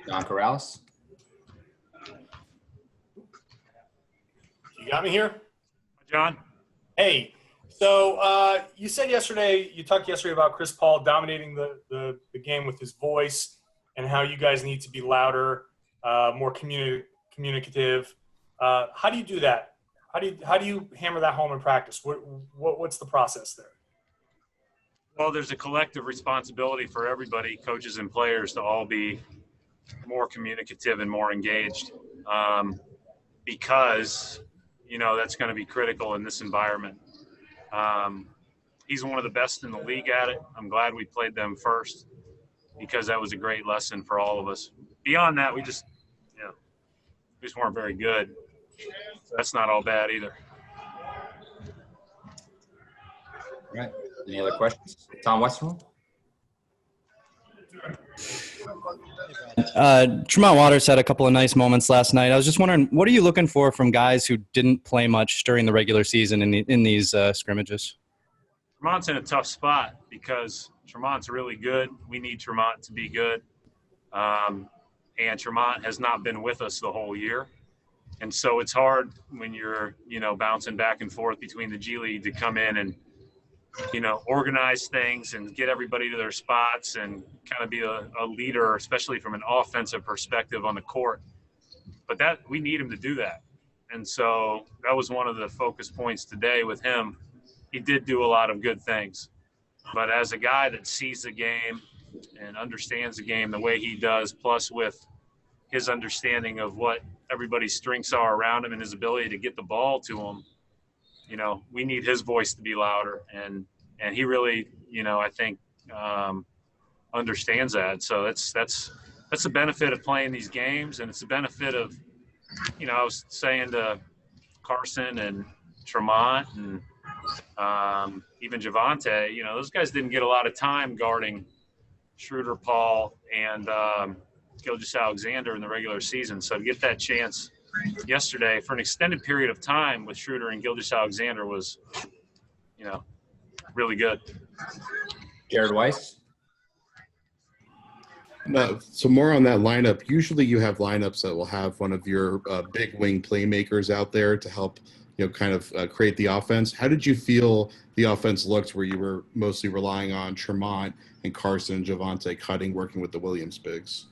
John Corrales. You got me here? John? Hey, so you talked yesterday about Chris Paul dominating the game with his voice and how you guys need to be louder, more communicative. How do you do that? How do you hammer that home in practice? What's the process there? Well, there's a collective responsibility for everybody, coaches and players, to all be more communicative and more engaged, because that's going to be critical in this environment. He's one of the best in the league at it. I'm glad we played them first because that was a great lesson for all of us. Beyond that, we just weren't very good. So that's not all bad either. All right. Any other questions? Tom Westerville? Tremont Waters had a couple of nice moments last night. I was just wondering, what are you looking for from guys who didn't play much during the regular season in these scrimmages? Tremont's in a tough spot because Tremont's really good. We need Tremont to be good. And Tremont has not been with us the whole year. And so it's hard when you're, bouncing back and forth between the G League to come in and, organize things and get everybody to their spots and kind of be a leader, especially from an offensive perspective on the court. But we need him to do that. And so that was one of the focus points today with him. He did do a lot of good things. But as a guy that sees the game and understands the game the way he does, plus with his understanding of what everybody's strengths are around him and his ability to get the ball to him, we need his voice to be louder. And he really, I think understands that. So that's the benefit of playing these games. And it's the benefit of, I was saying to Carson and Tremont and even Javante, those guys didn't get a lot of time guarding Schroeder, Paul, and Gilgeous-Alexander in the regular season. So to get that chance yesterday for an extended period of time with Schroeder and Gilgeous-Alexander was, really good. Jared Weiss. So more on that lineup. Usually you have lineups that will have one of your big wing playmakers out there to help, create the offense. How did you feel the offense looked where you were mostly relying on Tremont and Carson and Javante cutting, working with the Williams bigs?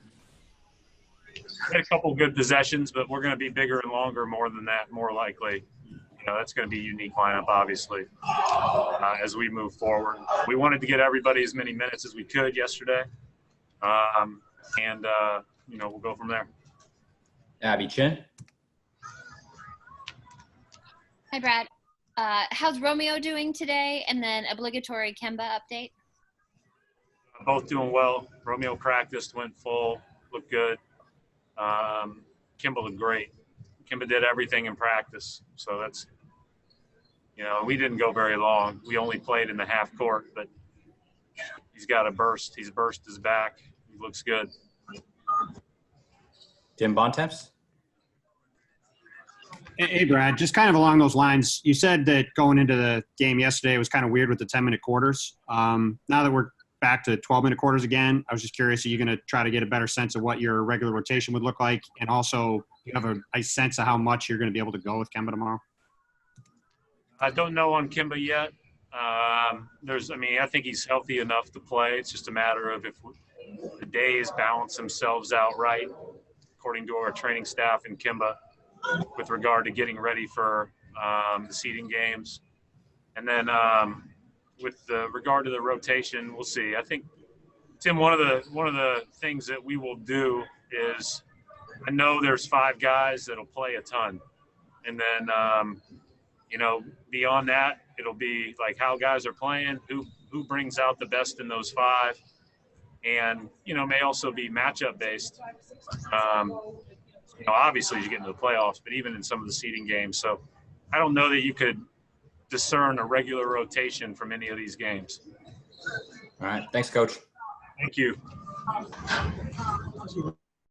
Had a couple good possessions, but we're going to be bigger and longer more than that, more likely. That's going to be a unique lineup, obviously, as we move forward. We wanted to get everybody as many minutes as we could yesterday, and we'll go from there. Abby Chin. Hi, Brad. How's Romeo doing today? And then obligatory Kemba update. Both doing well. Romeo practiced, went full, looked good. Kemba looked great. Kemba did everything in practice. So that's, we didn't go very long. We only played in the half court, but he's got a burst. He's burst his back. He looks good. Tim Bontemps. Hey, Brad, just kind of along those lines, you said that going into the game yesterday was kind of weird with the 10-minute quarters. Now that we're back to 12-minute quarters again, I was just curious, are you going to try to get a better sense of what your regular rotation would look like? And also, do you have a sense of how much you're going to be able to go with Kemba tomorrow? I don't know on Kemba yet. I think he's healthy enough to play. It's just a matter of if the days balance themselves out right, according to our training staff and Kemba, with regard to getting ready for the seeding games. And then with regard to the rotation, we'll see. I think, Tim, one of the things that we will do is, I know there's 5 guys that'll play a ton. And then, beyond that, it'll be like how guys are playing, who brings out the best in those 5. And, may also be matchup based. Obviously as you get into the playoffs, but even in some of the seeding games. So I don't know that you could discern a regular rotation from any of these games. All right. Thanks, Coach. Thank you.